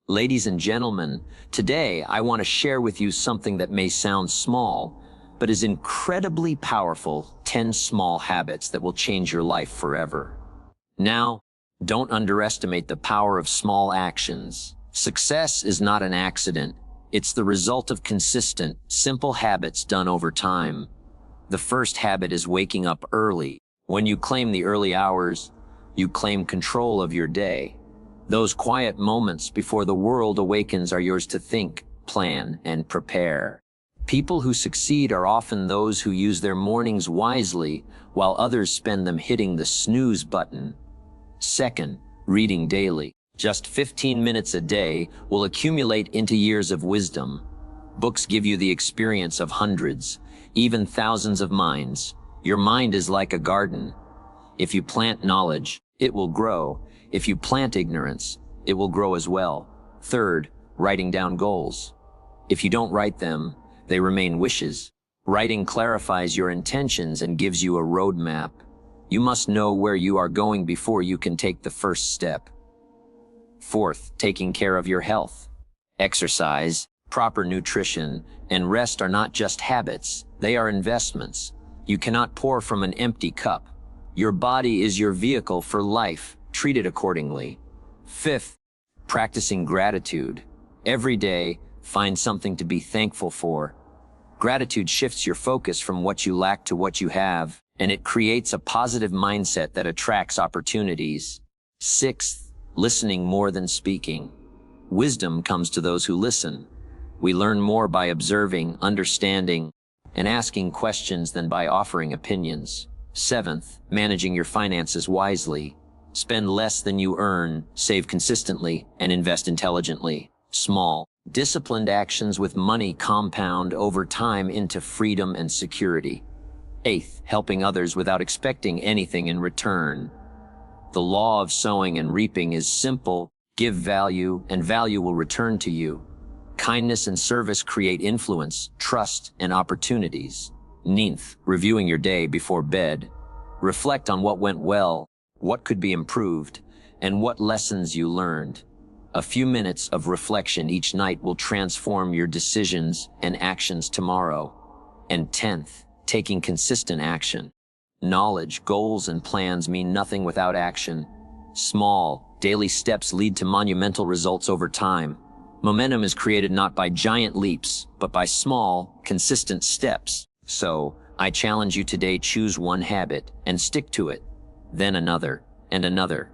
Ladies and gentlemen, today I want to share with you something that may sound small, but is incredibly powerful: 10 small habits that will change your life forever. Now, don't underestimate the power of small actions. Success is not an accident. It's the result of consistent, simple habits done over time. The first habit is waking up early. When you claim the early hours, you claim control of your day. Those quiet moments before the world awakens are yours to think, plan, and prepare. People who succeed are often those who use their mornings wisely, while others spend them hitting the snooze button. Second, reading daily. Just 15 minutes a day will accumulate into years of wisdom. Books give you the experience of hundreds, even thousands of minds. Your mind is like a garden. If you plant knowledge, it will grow. If you plant ignorance, it will grow as well. Third, writing down goals. If you don't write them, they remain wishes. Writing clarifies your intentions and gives you a roadmap. You must know where you are going before you can take the first step. Fourth, taking care of your health. Exercise, proper nutrition, and rest are not just habits, they are investments. You cannot pour from an empty cup. Your body is your vehicle for life. Treat it accordingly. Fifth, practicing gratitude. Every day, find something to be thankful for. Gratitude shifts your focus from what you lack to what you have, and it creates a positive mindset that attracts opportunities. Sixth, listening more than speaking. Wisdom comes to those who listen. We learn more by observing, understanding, and asking questions than by offering opinions. Seventh, managing your finances wisely. Spend less than you earn, save consistently, and invest intelligently. Small, disciplined actions with money compound over time into freedom and security. Eighth, helping others without expecting anything in return. The law of sowing and reaping is simple. Give value, and value will return to you. Kindness and service create influence, trust, and opportunities. Ninth, reviewing your day before bed. Reflect on what went well, what could be improved, and what lessons you learned. A few minutes of reflection each night will transform your decisions and actions tomorrow. And 10th, taking consistent action. Knowledge, goals, and plans mean nothing without action. Small, daily steps lead to monumental results over time. Momentum is created not by giant leaps, but by small, consistent steps. So, I challenge you today: choose one habit and stick to it. Then another, and another.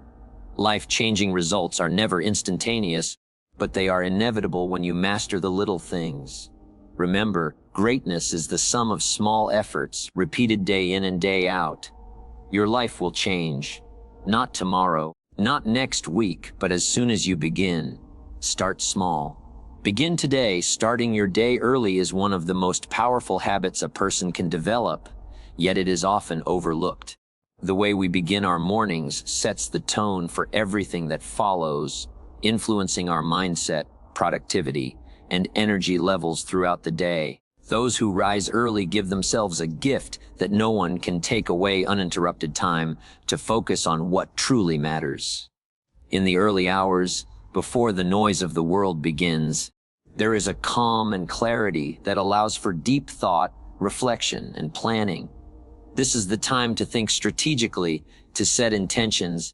Life-changing results are never instantaneous, but they are inevitable when you master the little things. Remember, greatness is the sum of small efforts, repeated day in and day out. Your life will change. Not tomorrow, not next week, but as soon as you begin. Start small. Begin today. Starting your day early is one of the most powerful habits a person can develop, yet it is often overlooked. The way we begin our mornings sets the tone for everything that follows, influencing our mindset, productivity, and energy levels throughout the day. Those who rise early give themselves a gift that no one can take away: uninterrupted time to focus on what truly matters. In the early hours, before the noise of the world begins, there is a calm and clarity that allows for deep thought, reflection, and planning. This is the time to think strategically, to set intentions,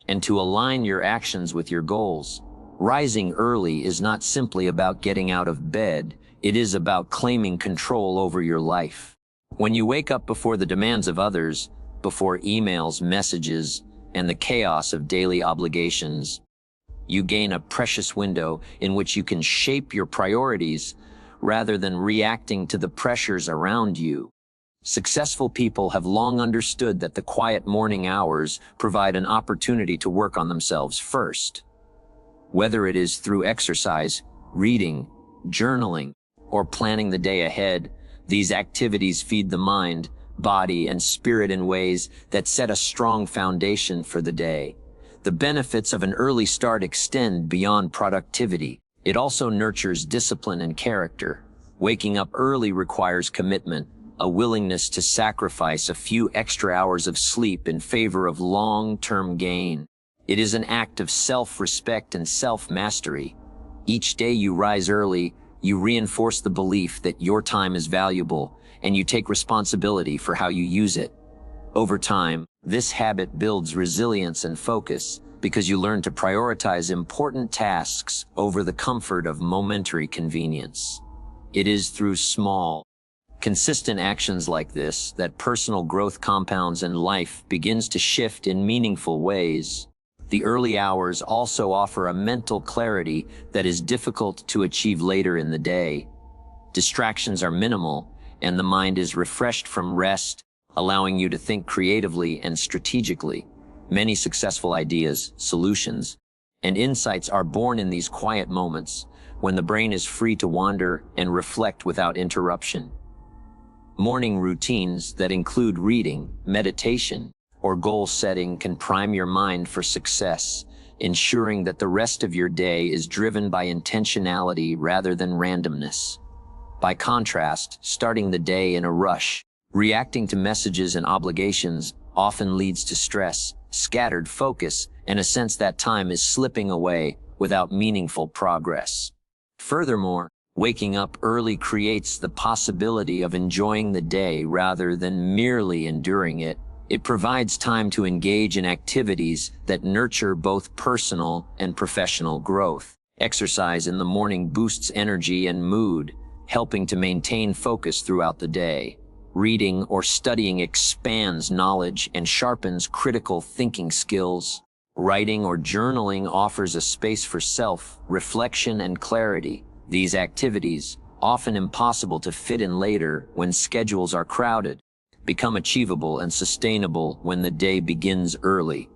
and to align your actions with your goals. Rising early is not simply about getting out of bed, it is about claiming control over your life. When you wake up before the demands of others, before emails, messages, and the chaos of daily obligations, you gain a precious window in which you can shape your priorities rather than reacting to the pressures around you. Successful people have long understood that the quiet morning hours provide an opportunity to work on themselves first. Whether it is through exercise, reading, journaling, or planning the day ahead, these activities feed the mind, body, and spirit in ways that set a strong foundation for the day. The benefits of an early start extend beyond productivity. It also nurtures discipline and character. Waking up early requires commitment, a willingness to sacrifice a few extra hours of sleep in favor of long-term gain. It is an act of self-respect and self-mastery. Each day you rise early, you reinforce the belief that your time is valuable, and you take responsibility for how you use it. Over time, this habit builds resilience and focus because you learn to prioritize important tasks over the comfort of momentary convenience. It is through small, consistent actions like this that personal growth compounds and life begins to shift in meaningful ways. The early hours also offer a mental clarity that is difficult to achieve later in the day. Distractions are minimal, and the mind is refreshed from rest, allowing you to think creatively and strategically. Many successful ideas, solutions, and insights are born in these quiet moments when the brain is free to wander and reflect without interruption. Morning routines that include reading, meditation, or goal setting can prime your mind for success, ensuring that the rest of your day is driven by intentionality rather than randomness. By contrast, starting the day in a rush, reacting to messages and obligations often leads to stress, scattered focus, and a sense that time is slipping away without meaningful progress. Furthermore, waking up early creates the possibility of enjoying the day rather than merely enduring it. It provides time to engage in activities that nurture both personal and professional growth. Exercise in the morning boosts energy and mood, helping to maintain focus throughout the day. Reading or studying expands knowledge and sharpens critical thinking skills. Writing or journaling offers a space for self-reflection and clarity. These activities, often impossible to fit in later when schedules are crowded, become achievable and sustainable when the day begins early.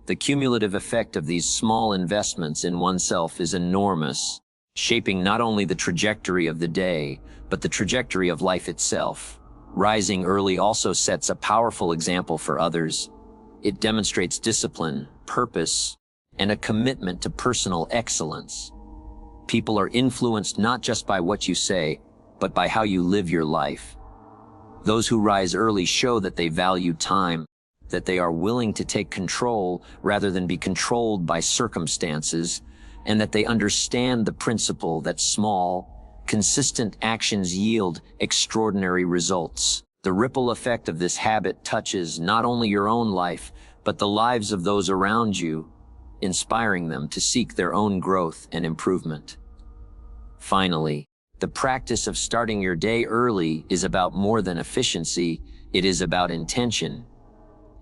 The cumulative effect of these small investments in oneself is enormous, shaping not only the trajectory of the day, but the trajectory of life itself. Rising early also sets a powerful example for others. It demonstrates discipline, purpose, and a commitment to personal excellence. People are influenced not just by what you say, but by how you live your life. Those who rise early show that they value time, that they are willing to take control rather than be controlled by circumstances, and that they understand the principle that small, consistent actions yield extraordinary results. The ripple effect of this habit touches not only your own life, but the lives of those around you, inspiring them to seek their own growth and improvement. Finally, the practice of starting your day early is about more than efficiency. It is about intention.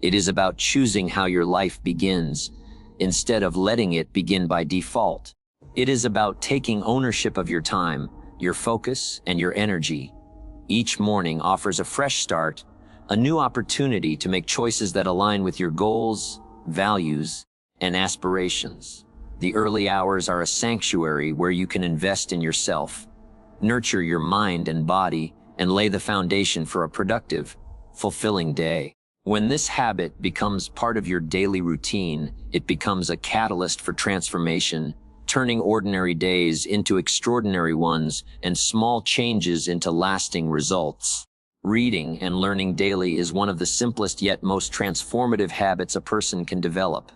It is about choosing how your life begins, instead of letting it begin by default. It is about taking ownership of your time, your focus, and your energy. Each morning offers a fresh start, a new opportunity to make choices that align with your goals, values, and aspirations. The early hours are a sanctuary where you can invest in yourself, nurture your mind and body, and lay the foundation for a productive, fulfilling day. When this habit becomes part of your daily routine, it becomes a catalyst for transformation, turning ordinary days into extraordinary ones and small changes into lasting results. Reading and learning daily is one of the simplest yet most transformative habits a person can develop.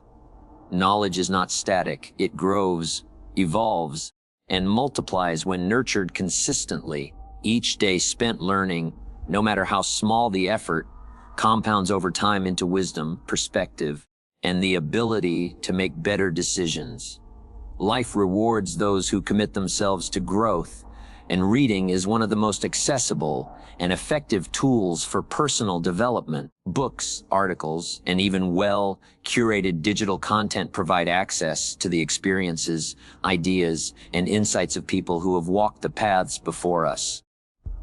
Knowledge is not static. It grows, evolves, and multiplies when nurtured consistently. Each day spent learning, no matter how small the effort, compounds over time into wisdom, perspective, and the ability to make better decisions. Life rewards those who commit themselves to growth, and reading is one of the most accessible and effective tools for personal development. Books, articles, and even well-curated digital content provide access to the experiences, ideas, and insights of people who have walked the paths before us.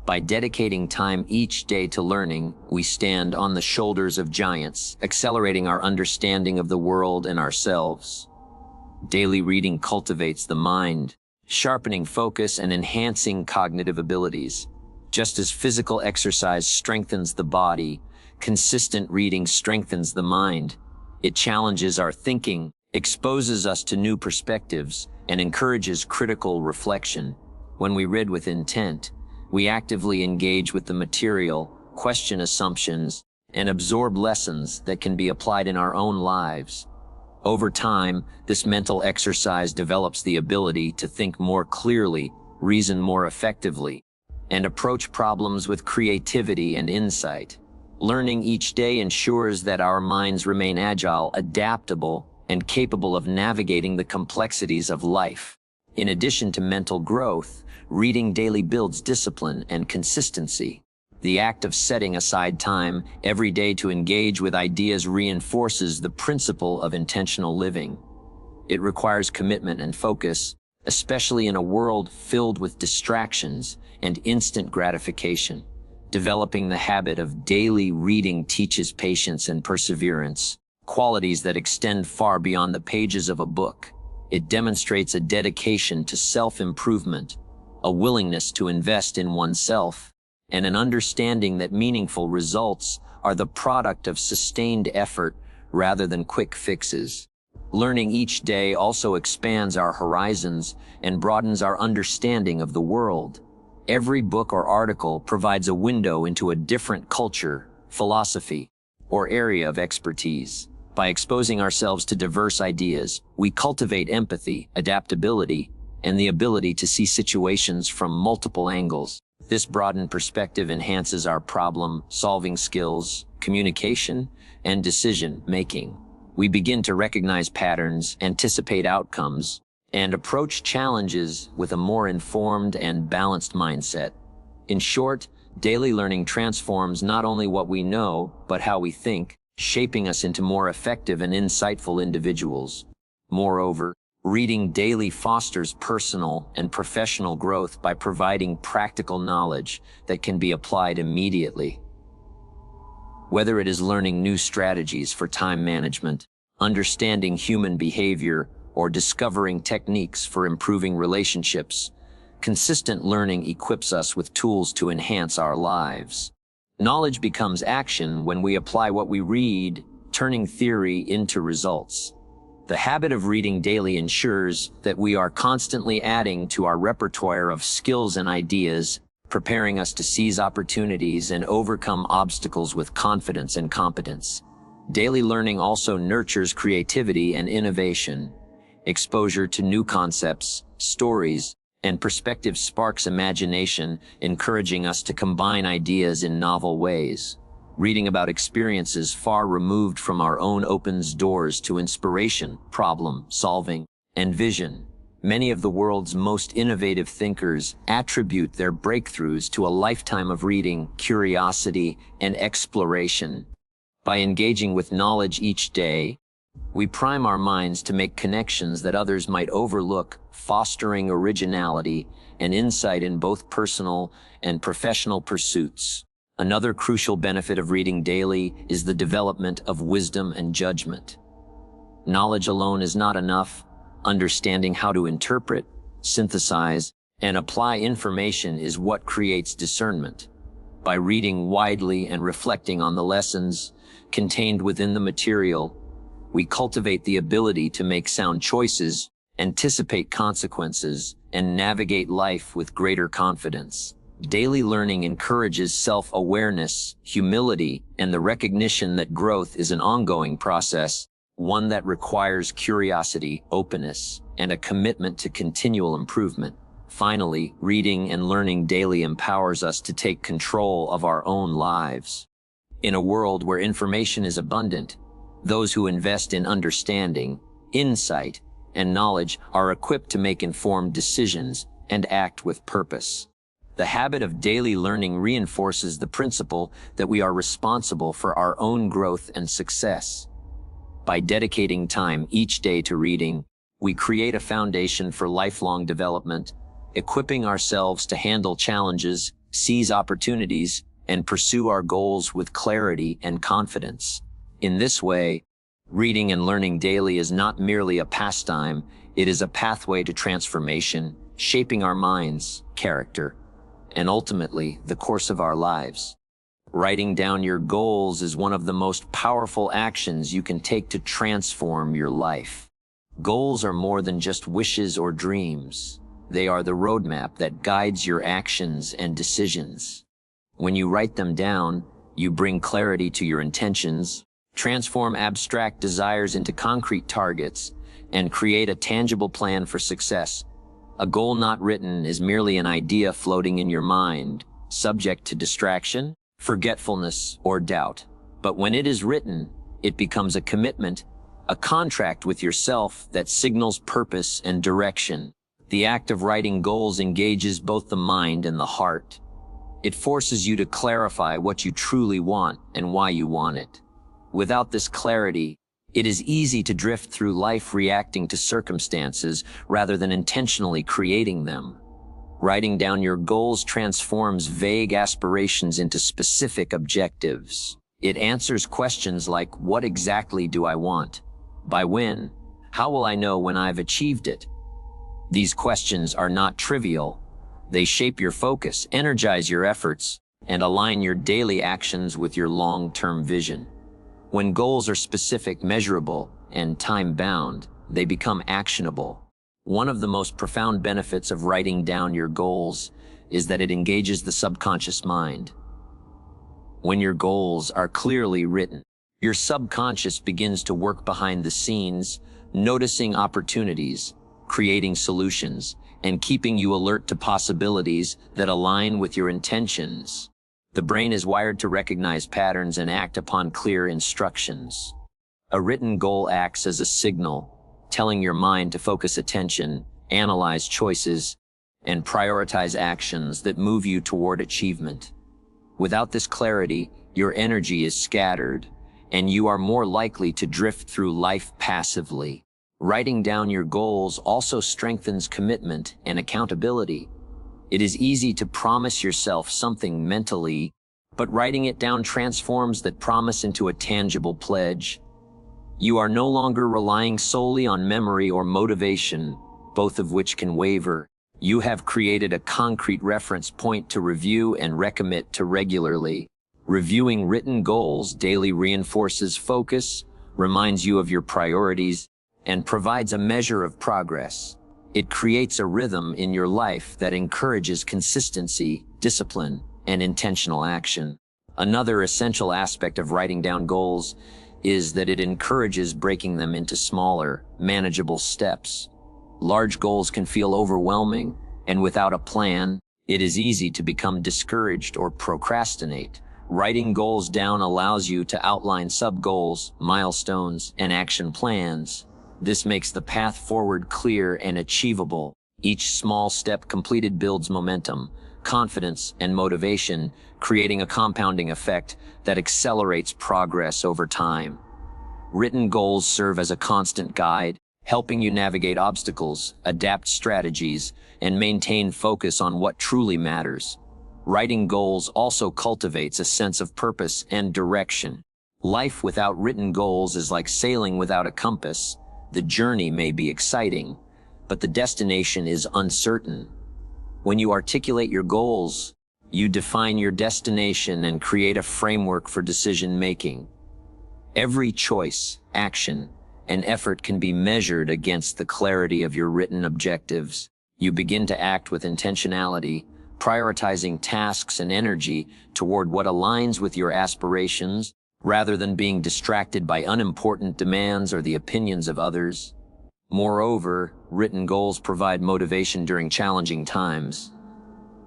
By dedicating time each day to learning, we stand on the shoulders of giants, accelerating our understanding of the world and ourselves. Daily reading cultivates the mind, sharpening focus and enhancing cognitive abilities. Just as physical exercise strengthens the body, consistent reading strengthens the mind. It challenges our thinking, exposes us to new perspectives, and encourages critical reflection. When we read with intent, we actively engage with the material, question assumptions, and absorb lessons that can be applied in our own lives. Over time, this mental exercise develops the ability to think more clearly, reason more effectively, and approach problems with creativity and insight. Learning each day ensures that our minds remain agile, adaptable, and capable of navigating the complexities of life. In addition to mental growth, reading daily builds discipline and consistency. The act of setting aside time every day to engage with ideas reinforces the principle of intentional living. It requires commitment and focus, especially in a world filled with distractions and instant gratification. Developing the habit of daily reading teaches patience and perseverance, qualities that extend far beyond the pages of a book. It demonstrates a dedication to self-improvement, a willingness to invest in oneself, and an understanding that meaningful results are the product of sustained effort rather than quick fixes. Learning each day also expands our horizons and broadens our understanding of the world. Every book or article provides a window into a different culture, philosophy, or area of expertise. By exposing ourselves to diverse ideas, we cultivate empathy, adaptability, and the ability to see situations from multiple angles. This broadened perspective enhances our problem-solving skills, communication, and decision-making. We begin to recognize patterns, anticipate outcomes, and approach challenges with a more informed and balanced mindset. In short, daily learning transforms not only what we know, but how we think, shaping us into more effective and insightful individuals. Moreover, reading daily fosters personal and professional growth by providing practical knowledge that can be applied immediately. Whether it is learning new strategies for time management, understanding human behavior, or discovering techniques for improving relationships, consistent learning equips us with tools to enhance our lives. Knowledge becomes action when we apply what we read, turning theory into results. The habit of reading daily ensures that we are constantly adding to our repertoire of skills and ideas, preparing us to seize opportunities and overcome obstacles with confidence and competence. Daily learning also nurtures creativity and innovation. Exposure to new concepts, stories, and perspectives sparks imagination, encouraging us to combine ideas in novel ways. Reading about experiences far removed from our own opens doors to inspiration, problem solving, and vision. Many of the world's most innovative thinkers attribute their breakthroughs to a lifetime of reading, curiosity, and exploration. By engaging with knowledge each day, we prime our minds to make connections that others might overlook, fostering originality and insight in both personal and professional pursuits. Another crucial benefit of reading daily is the development of wisdom and judgment. Knowledge alone is not enough. Understanding how to interpret, synthesize, and apply information is what creates discernment. By reading widely and reflecting on the lessons contained within the material, we cultivate the ability to make sound choices, anticipate consequences, and navigate life with greater confidence. Daily learning encourages self-awareness, humility, and the recognition that growth is an ongoing process, one that requires curiosity, openness, and a commitment to continual improvement. Finally, reading and learning daily empowers us to take control of our own lives. In a world where information is abundant, those who invest in understanding, insight, and knowledge are equipped to make informed decisions and act with purpose. The habit of daily learning reinforces the principle that we are responsible for our own growth and success. By dedicating time each day to reading, we create a foundation for lifelong development, equipping ourselves to handle challenges, seize opportunities, and pursue our goals with clarity and confidence. In this way, reading and learning daily is not merely a pastime, it is a pathway to transformation, shaping our minds, character, and ultimately the course of our lives. Writing down your goals is one of the most powerful actions you can take to transform your life. Goals are more than just wishes or dreams. They are the roadmap that guides your actions and decisions. When you write them down, you bring clarity to your intentions, Transform abstract desires into concrete targets and create a tangible plan for success. A goal not written is merely an idea floating in your mind, subject to distraction, forgetfulness, or doubt. But when it is written, it becomes a commitment, a contract with yourself that signals purpose and direction. The act of writing goals engages both the mind and the heart. It forces you to clarify what you truly want and why you want it. Without this clarity, it is easy to drift through life reacting to circumstances rather than intentionally creating them. Writing down your goals transforms vague aspirations into specific objectives. It answers questions like, what exactly do I want? By when? How will I know when I've achieved it? These questions are not trivial. They shape your focus, energize your efforts, and align your daily actions with your long-term vision. When goals are specific, measurable, and time-bound, they become actionable. One of the most profound benefits of writing down your goals is that it engages the subconscious mind. When your goals are clearly written, your subconscious begins to work behind the scenes, noticing opportunities, creating solutions, and keeping you alert to possibilities that align with your intentions. The brain is wired to recognize patterns and act upon clear instructions. A written goal acts as a signal, telling your mind to focus attention, analyze choices, and prioritize actions that move you toward achievement. Without this clarity, your energy is scattered, and you are more likely to drift through life passively. Writing down your goals also strengthens commitment and accountability. It is easy to promise yourself something mentally, but writing it down transforms that promise into a tangible pledge. You are no longer relying solely on memory or motivation, both of which can waver. You have created a concrete reference point to review and recommit to regularly. Reviewing written goals daily reinforces focus, reminds you of your priorities, and provides a measure of progress. It creates a rhythm in your life that encourages consistency, discipline, and intentional action. Another essential aspect of writing down goals is that it encourages breaking them into smaller, manageable steps. Large goals can feel overwhelming, and without a plan, it is easy to become discouraged or procrastinate. Writing goals down allows you to outline sub-goals, milestones, and action plans. This makes the path forward clear and achievable. Each small step completed builds momentum, confidence, and motivation, creating a compounding effect that accelerates progress over time. Written goals serve as a constant guide, helping you navigate obstacles, adapt strategies, and maintain focus on what truly matters. Writing goals also cultivates a sense of purpose and direction. Life without written goals is like sailing without a compass. The journey may be exciting, but the destination is uncertain. When you articulate your goals, you define your destination and create a framework for decision-making. Every choice, action, and effort can be measured against the clarity of your written objectives. You begin to act with intentionality, prioritizing tasks and energy toward what aligns with your aspirations, rather than being distracted by unimportant demands or the opinions of others. Moreover, written goals provide motivation during challenging times.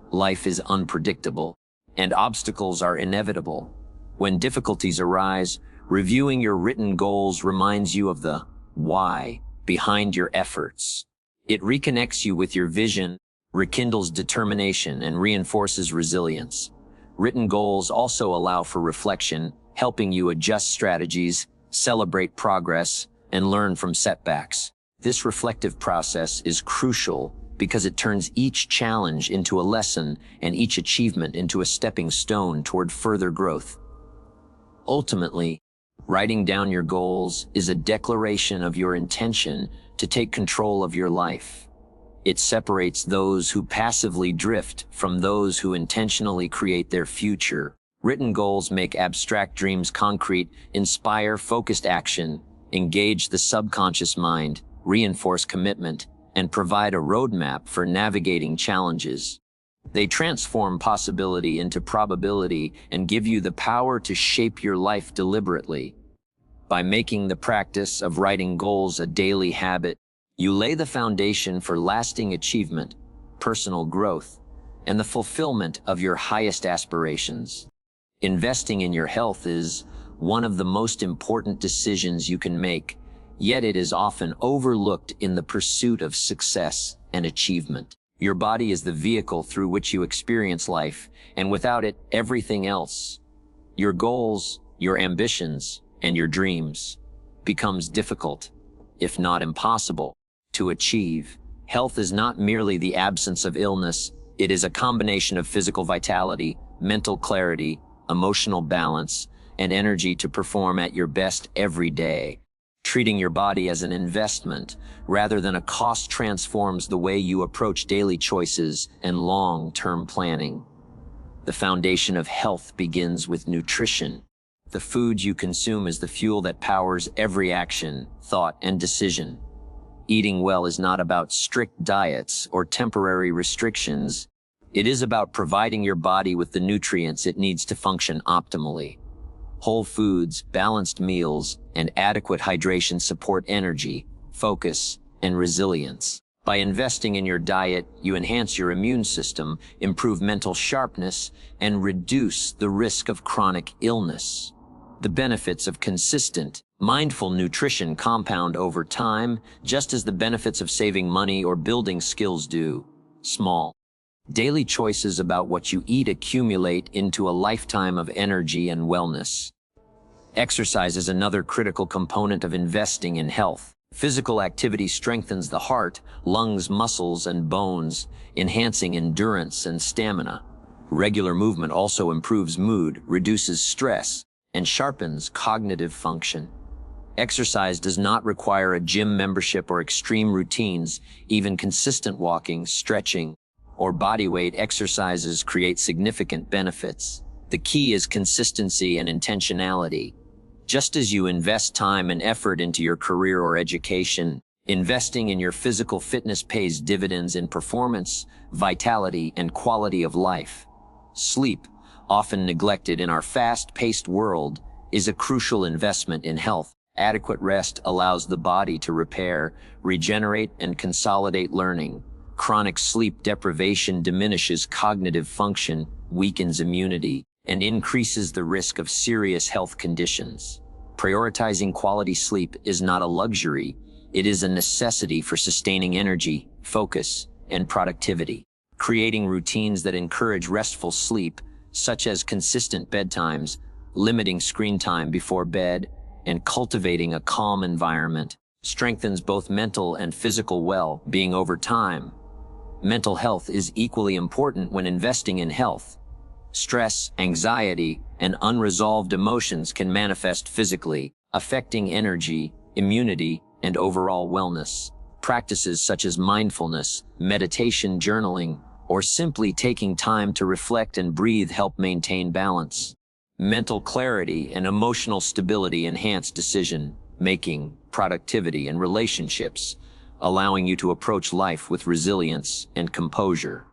Life is unpredictable, and obstacles are inevitable. When difficulties arise, reviewing your written goals reminds you of the why behind your efforts. It reconnects you with your vision, rekindles determination, and reinforces resilience. Written goals also allow for reflection, helping you adjust strategies, celebrate progress, and learn from setbacks. This reflective process is crucial because it turns each challenge into a lesson and each achievement into a stepping stone toward further growth. Ultimately, writing down your goals is a declaration of your intention to take control of your life. It separates those who passively drift from those who intentionally create their future. Written goals make abstract dreams concrete, inspire focused action, engage the subconscious mind, reinforce commitment, and provide a roadmap for navigating challenges. They transform possibility into probability and give you the power to shape your life deliberately. By making the practice of writing goals a daily habit, you lay the foundation for lasting achievement, personal growth, and the fulfillment of your highest aspirations. Investing in your health is one of the most important decisions you can make, yet it is often overlooked in the pursuit of success and achievement. Your body is the vehicle through which you experience life, and without it, everything else, your goals, your ambitions, and your dreams, becomes difficult, if not impossible, to achieve. Health is not merely the absence of illness, it is a combination of physical vitality, mental clarity, emotional balance, and energy to perform at your best every day. Treating your body as an investment rather than a cost transforms the way you approach daily choices and long-term planning. The foundation of health begins with nutrition. The food you consume is the fuel that powers every action, thought, and decision. Eating well is not about strict diets or temporary restrictions. It is about providing your body with the nutrients it needs to function optimally. Whole foods, balanced meals, and adequate hydration support energy, focus, and resilience. By investing in your diet, you enhance your immune system, improve mental sharpness, and reduce the risk of chronic illness. The benefits of consistent, mindful nutrition compound over time, just as the benefits of saving money or building skills do. Small, daily choices about what you eat accumulate into a lifetime of energy and wellness. Exercise is another critical component of investing in health. Physical activity strengthens the heart, lungs, muscles, and bones, enhancing endurance and stamina. Regular movement also improves mood, reduces stress, and sharpens cognitive function. Exercise does not require a gym membership or extreme routines. Even consistent walking, stretching, or bodyweight exercises create significant benefits. The key is consistency and intentionality. Just as you invest time and effort into your career or education, investing in your physical fitness pays dividends in performance, vitality, and quality of life. Sleep, often neglected in our fast-paced world, is a crucial investment in health. Adequate rest allows the body to repair, regenerate, and consolidate learning. Chronic sleep deprivation diminishes cognitive function, weakens immunity, and increases the risk of serious health conditions. Prioritizing quality sleep is not a luxury, it is a necessity for sustaining energy, focus, and productivity. Creating routines that encourage restful sleep, such as consistent bedtimes, limiting screen time before bed, and cultivating a calm environment, strengthens both mental and physical well-being over time. Mental health is equally important when investing in health. Stress, anxiety, and unresolved emotions can manifest physically, affecting energy, immunity, and overall wellness. Practices such as mindfulness, meditation, journaling, or simply taking time to reflect and breathe help maintain balance. Mental clarity and emotional stability enhance decision-making, productivity, and relationships, allowing you to approach life with resilience and composure.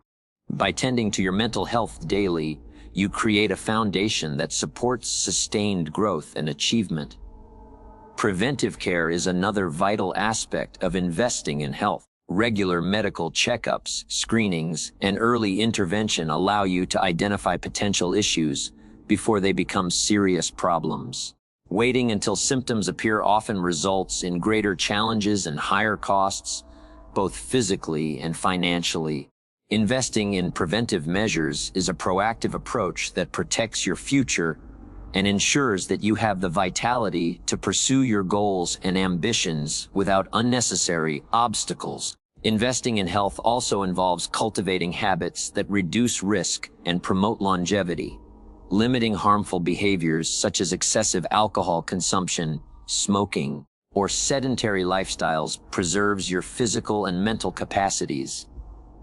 By tending to your mental health daily, you create a foundation that supports sustained growth and achievement. Preventive care is another vital aspect of investing in health. Regular medical checkups, screenings, and early intervention allow you to identify potential issues before they become serious problems. Waiting until symptoms appear often results in greater challenges and higher costs, both physically and financially. Investing in preventive measures is a proactive approach that protects your future and ensures that you have the vitality to pursue your goals and ambitions without unnecessary obstacles. Investing in health also involves cultivating habits that reduce risk and promote longevity. Limiting harmful behaviors such as excessive alcohol consumption, smoking, or sedentary lifestyles preserves your physical and mental capacities.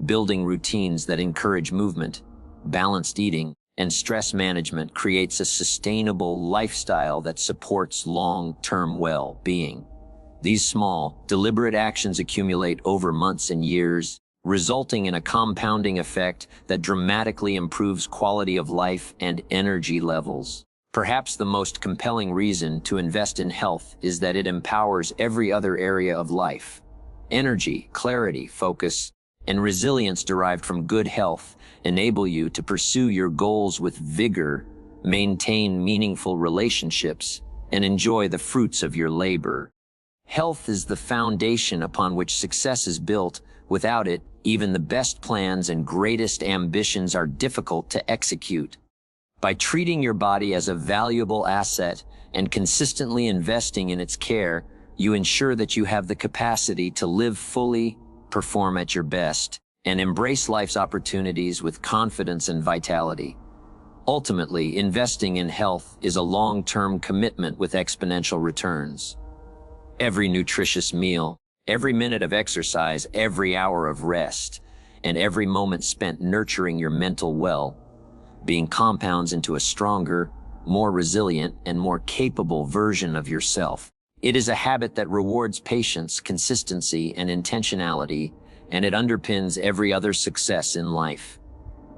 Building routines that encourage movement, balanced eating, and stress management creates a sustainable lifestyle that supports long-term well-being. These small, deliberate actions accumulate over months and years, resulting in a compounding effect that dramatically improves quality of life and energy levels. Perhaps the most compelling reason to invest in health is that it empowers every other area of life. Energy, clarity, focus, and resilience derived from good health enable you to pursue your goals with vigor, maintain meaningful relationships, and enjoy the fruits of your labor. Health is the foundation upon which success is built. Without it, even the best plans and greatest ambitions are difficult to execute. By treating your body as a valuable asset and consistently investing in its care, you ensure that you have the capacity to live fully, perform at your best, and embrace life's opportunities with confidence and vitality. Ultimately, investing in health is a long-term commitment with exponential returns. Every nutritious meal, every minute of exercise, every hour of rest, and every moment spent nurturing your mental well-being compounds into a stronger, more resilient, and more capable version of yourself. It is a habit that rewards patience, consistency, and intentionality, and it underpins every other success in life.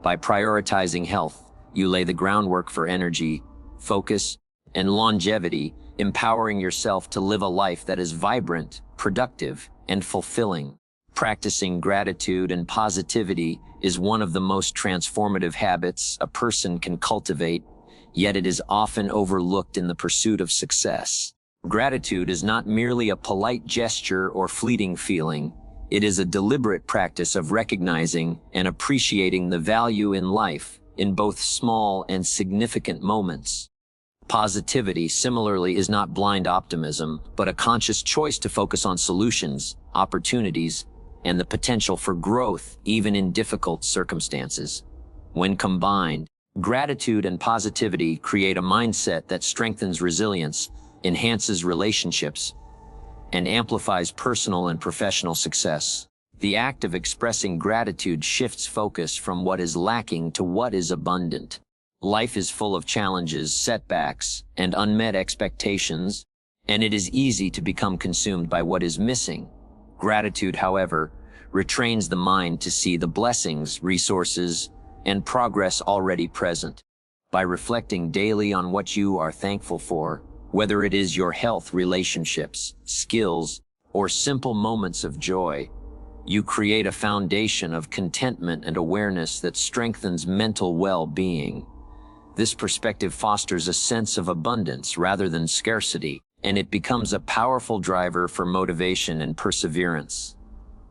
By prioritizing health, you lay the groundwork for energy, focus, and longevity, empowering yourself to live a life that is vibrant, productive, and fulfilling. Practicing gratitude and positivity is one of the most transformative habits a person can cultivate, yet it is often overlooked in the pursuit of success. Gratitude is not merely a polite gesture or fleeting feeling. It is a deliberate practice of recognizing and appreciating the value in life in both small and significant moments. Positivity, similarly, is not blind optimism, but a conscious choice to focus on solutions, opportunities, and the potential for growth, even in difficult circumstances. When combined, gratitude and positivity create a mindset that strengthens resilience, enhances relationships, and amplifies personal and professional success. The act of expressing gratitude shifts focus from what is lacking to what is abundant. Life is full of challenges, setbacks, and unmet expectations, and it is easy to become consumed by what is missing. Gratitude, however, retrains the mind to see the blessings, resources, and progress already present. By reflecting daily on what you are thankful for, whether it is your health, relationships, skills, or simple moments of joy, you create a foundation of contentment and awareness that strengthens mental well-being. This perspective fosters a sense of abundance rather than scarcity, and it becomes a powerful driver for motivation and perseverance.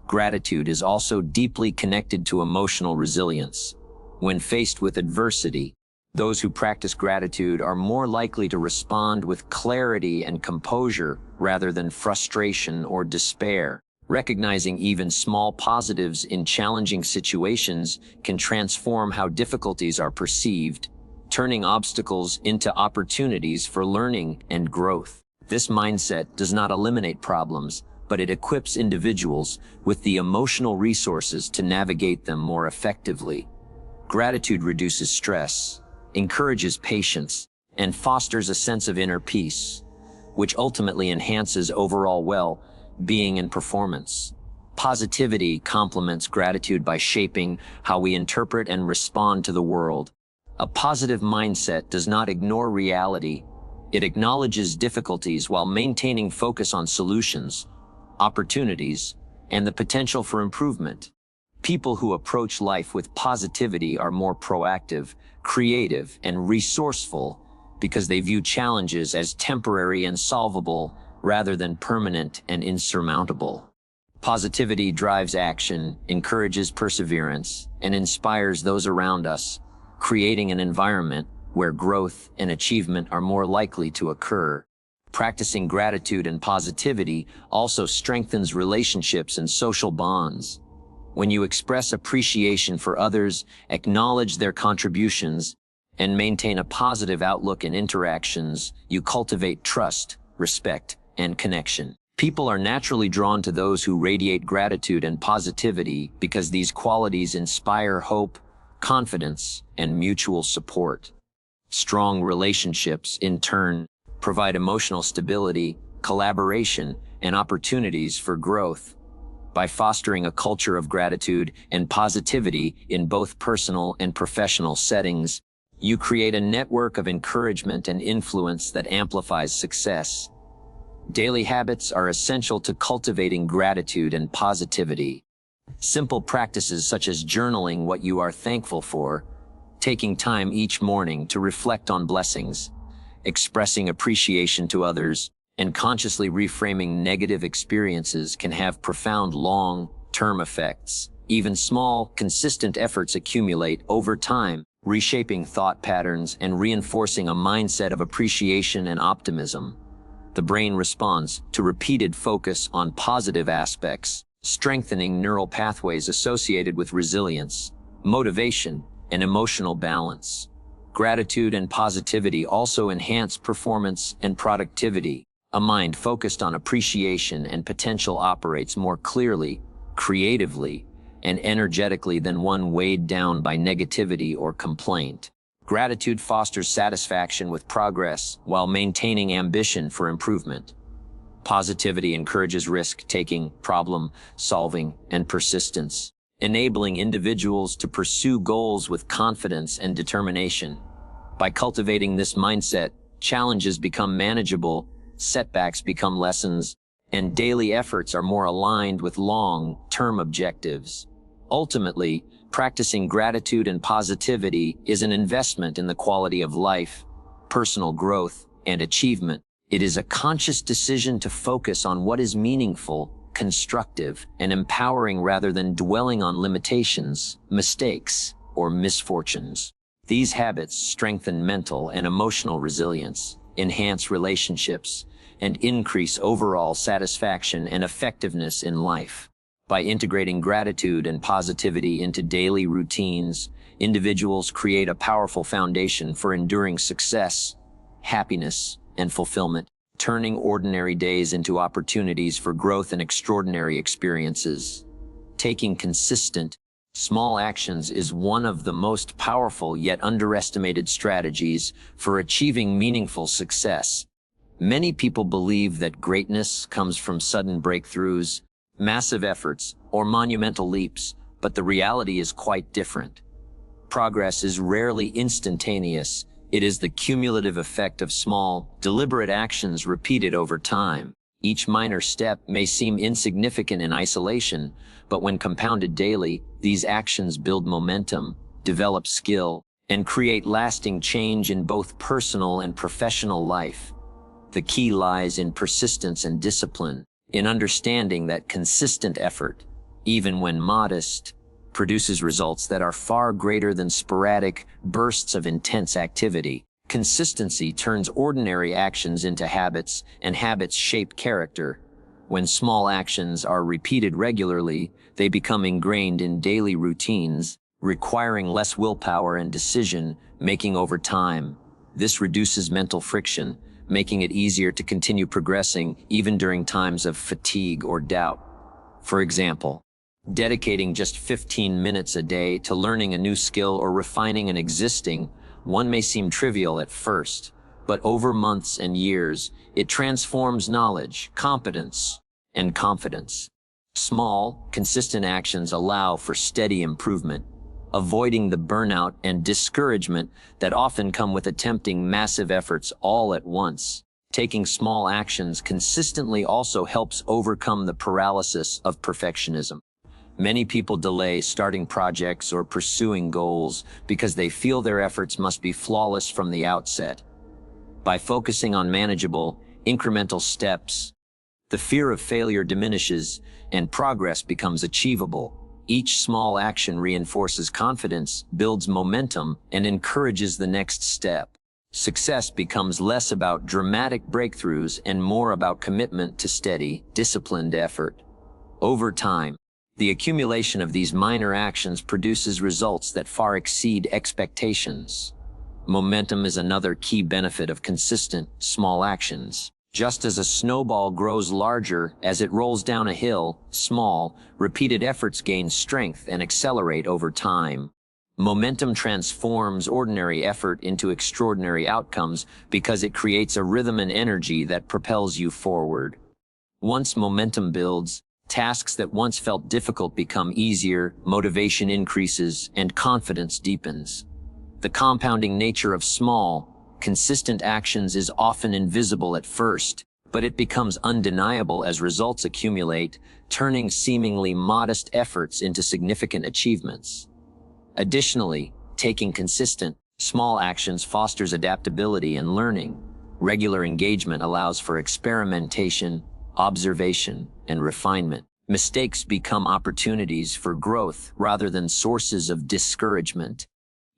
Gratitude is also deeply connected to emotional resilience. When faced with adversity, those who practice gratitude are more likely to respond with clarity and composure rather than frustration or despair. Recognizing even small positives in challenging situations can transform how difficulties are perceived, turning obstacles into opportunities for learning and growth. This mindset does not eliminate problems, but it equips individuals with the emotional resources to navigate them more effectively. Gratitude reduces stress, encourages patience, and fosters a sense of inner peace, which ultimately enhances overall well-being and performance. Positivity complements gratitude by shaping how we interpret and respond to the world. A positive mindset does not ignore reality. It acknowledges difficulties while maintaining focus on solutions, opportunities, and the potential for improvement. People who approach life with positivity are more proactive, creative, and resourceful because they view challenges as temporary and solvable rather than permanent and insurmountable. Positivity drives action, encourages perseverance, and inspires those around us, creating an environment where growth and achievement are more likely to occur. Practicing gratitude and positivity also strengthens relationships and social bonds. When you express appreciation for others, acknowledge their contributions, and maintain a positive outlook in interactions, you cultivate trust, respect, and connection. People are naturally drawn to those who radiate gratitude and positivity because these qualities inspire hope, confidence, and mutual support. Strong relationships, in turn, provide emotional stability, collaboration, and opportunities for growth. By fostering a culture of gratitude and positivity in both personal and professional settings, You create a network of encouragement and influence that amplifies success. Daily habits are essential to cultivating gratitude and positivity. Simple practices such as journaling what you are thankful for, taking time each morning to reflect on blessings, expressing appreciation to others, and consciously reframing negative experiences can have profound long-term effects. Even small, consistent efforts accumulate over time, reshaping thought patterns and reinforcing a mindset of appreciation and optimism. The brain responds to repeated focus on positive aspects, strengthening neural pathways associated with resilience, motivation, and emotional balance. Gratitude and positivity also enhance performance and productivity. A mind focused on appreciation and potential operates more clearly, creatively, and energetically than one weighed down by negativity or complaint. Gratitude fosters satisfaction with progress while maintaining ambition for improvement. Positivity encourages risk-taking, problem-solving, and persistence, enabling individuals to pursue goals with confidence and determination. By cultivating this mindset, challenges become manageable, setbacks become lessons, and daily efforts are more aligned with long-term objectives. Ultimately, practicing gratitude and positivity is an investment in the quality of life, personal growth, and achievement. It is a conscious decision to focus on what is meaningful, constructive, and empowering rather than dwelling on limitations, mistakes, or misfortunes. These habits strengthen mental and emotional resilience, enhance relationships, and increase overall satisfaction and effectiveness in life. By integrating gratitude and positivity into daily routines, individuals create a powerful foundation for enduring success, happiness, and fulfillment, turning ordinary days into opportunities for growth and extraordinary experiences. Taking consistent, small actions is one of the most powerful yet underestimated strategies for achieving meaningful success. Many people believe that greatness comes from sudden breakthroughs, massive efforts, or monumental leaps, but the reality is quite different. Progress is rarely instantaneous. It is the cumulative effect of small, deliberate actions repeated over time. Each minor step may seem insignificant in isolation, but when compounded daily, these actions build momentum, develop skill, and create lasting change in both personal and professional life. The key lies in persistence and discipline, in understanding that consistent effort, even when modest, produces results that are far greater than sporadic bursts of intense activity. Consistency turns ordinary actions into habits, and habits shape character. When small actions are repeated regularly, they become ingrained in daily routines, requiring less willpower and decision-making over time. This reduces mental friction, making it easier to continue progressing even during times of fatigue or doubt. For example, dedicating just 15 minutes a day to learning a new skill or refining an existing one may seem trivial at first, but over months and years, it transforms knowledge, competence, and confidence. Small, consistent actions allow for steady improvement, avoiding the burnout and discouragement that often come with attempting massive efforts all at once. Taking small actions consistently also helps overcome the paralysis of perfectionism. Many people delay starting projects or pursuing goals because they feel their efforts must be flawless from the outset. By focusing on manageable, incremental steps, the fear of failure diminishes and progress becomes achievable. Each small action reinforces confidence, builds momentum, and encourages the next step. Success becomes less about dramatic breakthroughs and more about commitment to steady, disciplined effort. Over time, the accumulation of these minor actions produces results that far exceed expectations. Momentum is another key benefit of consistent, small actions. Just as a snowball grows larger as it rolls down a hill, small, repeated efforts gain strength and accelerate over time. Momentum transforms ordinary effort into extraordinary outcomes because it creates a rhythm and energy that propels you forward. Once momentum builds, tasks that once felt difficult become easier, motivation increases, and confidence deepens. The compounding nature of small, consistent actions is often invisible at first, but it becomes undeniable as results accumulate, turning seemingly modest efforts into significant achievements. Additionally, taking consistent, small actions fosters adaptability and learning. Regular engagement allows for experimentation, observation, and refinement. Mistakes become opportunities for growth rather than sources of discouragement.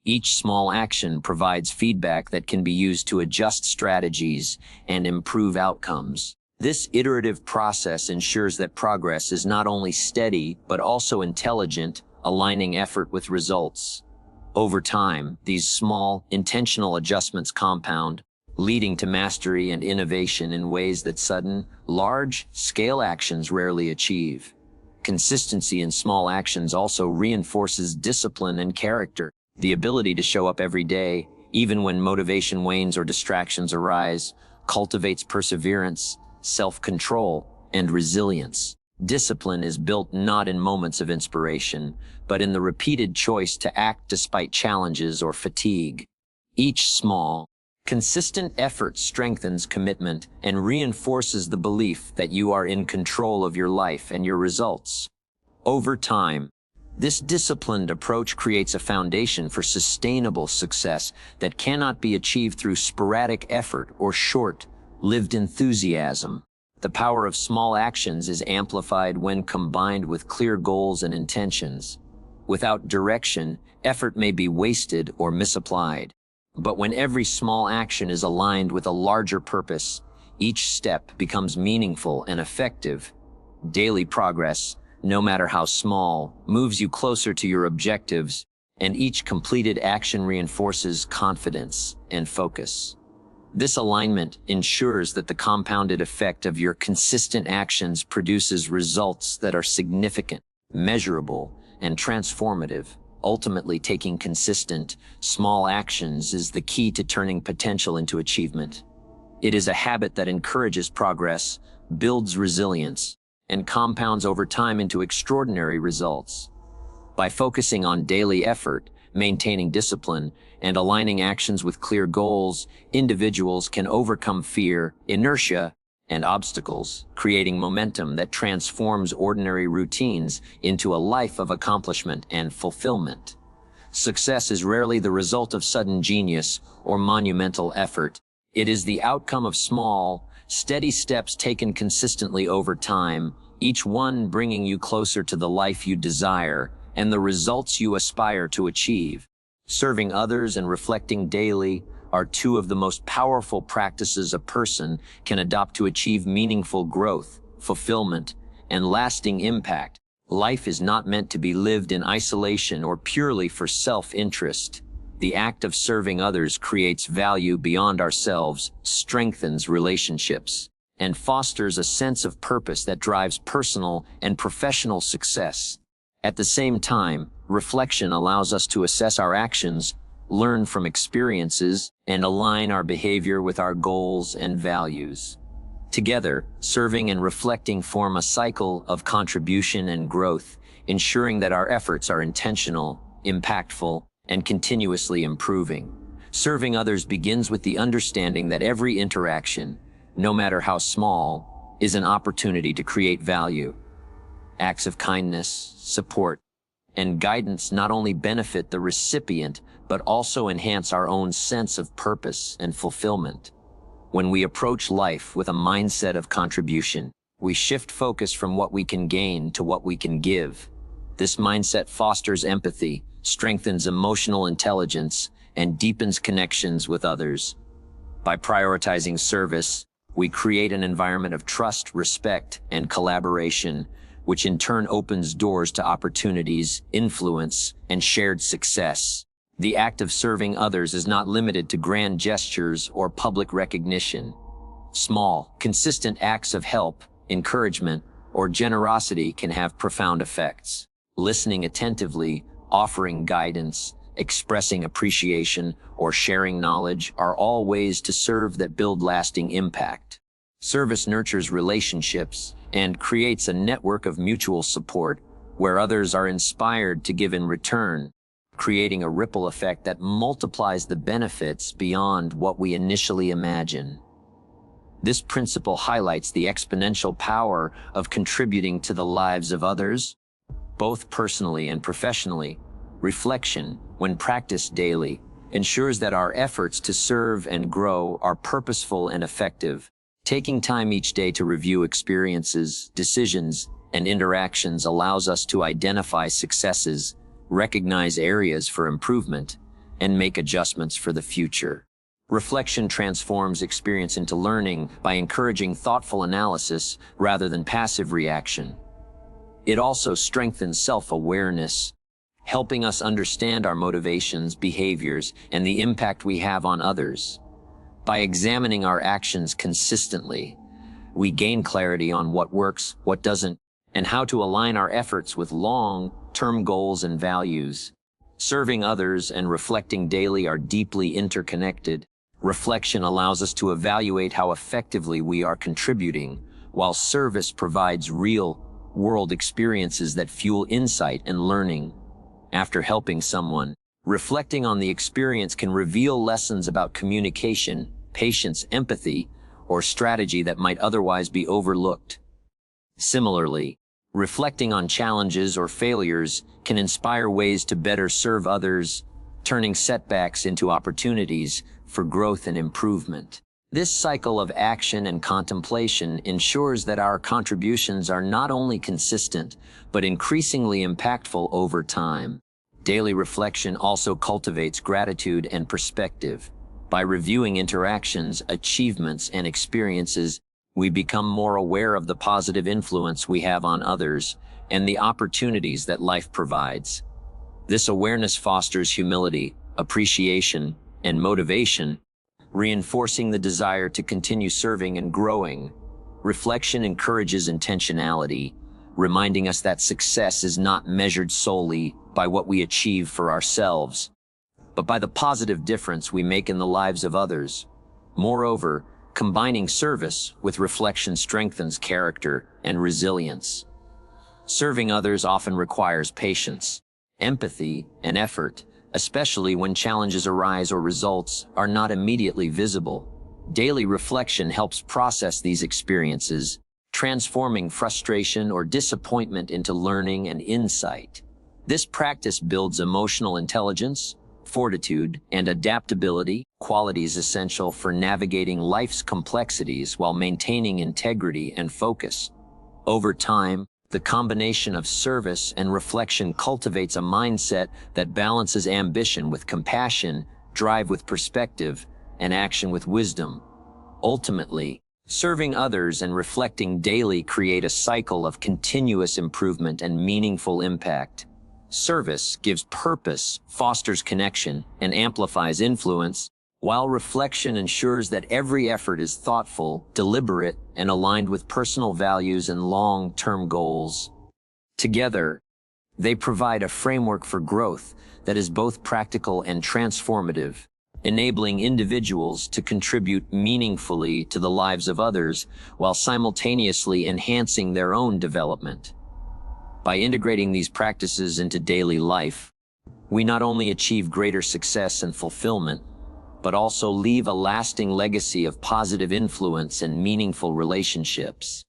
Each small action provides feedback that can be used to adjust strategies and improve outcomes. This iterative process ensures that progress is not only steady, but also intelligent, aligning effort with results. Over time, these small, intentional adjustments compound, leading to mastery and innovation in ways that sudden, large-scale actions rarely achieve. Consistency in small actions also reinforces discipline and character. The ability to show up every day, even when motivation wanes or distractions arise, cultivates perseverance, self-control, and resilience. Discipline is built not in moments of inspiration, but in the repeated choice to act despite challenges or fatigue. Each small, consistent effort strengthens commitment and reinforces the belief that you are in control of your life and your results. Over time, this disciplined approach creates a foundation for sustainable success that cannot be achieved through sporadic effort or short-lived enthusiasm. The power of small actions is amplified when combined with clear goals and intentions. Without direction, effort may be wasted or misapplied. But when every small action is aligned with a larger purpose, each step becomes meaningful and effective. Daily progress, no matter how small, moves you closer to your objectives, and each completed action reinforces confidence and focus. This alignment ensures that the compounded effect of your consistent actions produces results that are significant, measurable, and transformative. Ultimately, taking consistent, small actions is the key to turning potential into achievement. It is a habit that encourages progress, builds resilience, and compounds over time into extraordinary results. By focusing on daily effort, maintaining discipline, and aligning actions with clear goals, individuals can overcome fear, inertia, and obstacles, creating momentum that transforms ordinary routines into a life of accomplishment and fulfillment. Success is rarely the result of sudden genius or monumental effort. It is the outcome of small, steady steps taken consistently over time, each one bringing you closer to the life you desire and the results you aspire to achieve. Serving others and reflecting daily are two of the most powerful practices a person can adopt to achieve meaningful growth, fulfillment, and lasting impact. Life is not meant to be lived in isolation or purely for self-interest. The act of serving others creates value beyond ourselves, strengthens relationships, and fosters a sense of purpose that drives personal and professional success. At the same time, reflection allows us to assess our actions, learn from experiences, and align our behavior with our goals and values. Together, serving and reflecting form a cycle of contribution and growth, ensuring that our efforts are intentional, impactful, and continuously improving. Serving others begins with the understanding that every interaction, no matter how small, is an opportunity to create value. Acts of kindness, support, and guidance not only benefit the recipient, but also enhance our own sense of purpose and fulfillment. When we approach life with a mindset of contribution, we shift focus from what we can gain to what we can give. This mindset fosters empathy, strengthens emotional intelligence, and deepens connections with others. By prioritizing service, we create an environment of trust, respect, and collaboration, which in turn opens doors to opportunities, influence, and shared success. The act of serving others is not limited to grand gestures or public recognition. Small, consistent acts of help, encouragement, or generosity can have profound effects. Listening attentively, offering guidance, expressing appreciation, or sharing knowledge are all ways to serve that build lasting impact. Service nurtures relationships and creates a network of mutual support where others are inspired to give in return. creating a ripple effect that multiplies the benefits beyond what we initially imagine. This principle highlights the exponential power of contributing to the lives of others, both personally and professionally. Reflection, when practiced daily, ensures that our efforts to serve and grow are purposeful and effective. Taking time each day to review experiences, decisions, and interactions allows us to identify successes, recognize areas for improvement, and make adjustments for the future. Reflection transforms experience into learning by encouraging thoughtful analysis rather than passive reaction. It also strengthens self-awareness, helping us understand our motivations, behaviors, and the impact we have on others. By examining our actions consistently, we gain clarity on what works, what doesn't, and how to align our efforts with long-term goals and values. Serving others and reflecting daily are deeply interconnected. Reflection allows us to evaluate how effectively we are contributing, while service provides real-world experiences that fuel insight and learning. After helping someone, reflecting on the experience can reveal lessons about communication, patience, empathy, or strategy that might otherwise be overlooked. Similarly, reflecting on challenges or failures can inspire ways to better serve others, turning setbacks into opportunities for growth and improvement. This cycle of action and contemplation ensures that our contributions are not only consistent, but increasingly impactful over time. Daily reflection also cultivates gratitude and perspective. By reviewing interactions, achievements, and experiences, we become more aware of the positive influence we have on others and the opportunities that life provides. This awareness fosters humility, appreciation, and motivation, reinforcing the desire to continue serving and growing. Reflection encourages intentionality, reminding us that success is not measured solely by what we achieve for ourselves, but by the positive difference we make in the lives of others. Moreover, combining service with reflection strengthens character and resilience. Serving others often requires patience, empathy, and effort, especially when challenges arise or results are not immediately visible. Daily reflection helps process these experiences, transforming frustration or disappointment into learning and insight. This practice builds emotional intelligence, fortitude, and adaptability, qualities essential for navigating life's complexities while maintaining integrity and focus. Over time, the combination of service and reflection cultivates a mindset that balances ambition with compassion, drive with perspective, and action with wisdom. Ultimately, serving others and reflecting daily create a cycle of continuous improvement and meaningful impact. Service gives purpose, fosters connection, and amplifies influence, while reflection ensures that every effort is thoughtful, deliberate, and aligned with personal values and long-term goals. Together, they provide a framework for growth that is both practical and transformative, enabling individuals to contribute meaningfully to the lives of others while simultaneously enhancing their own development. By integrating these practices into daily life, we not only achieve greater success and fulfillment, but also leave a lasting legacy of positive influence and meaningful relationships.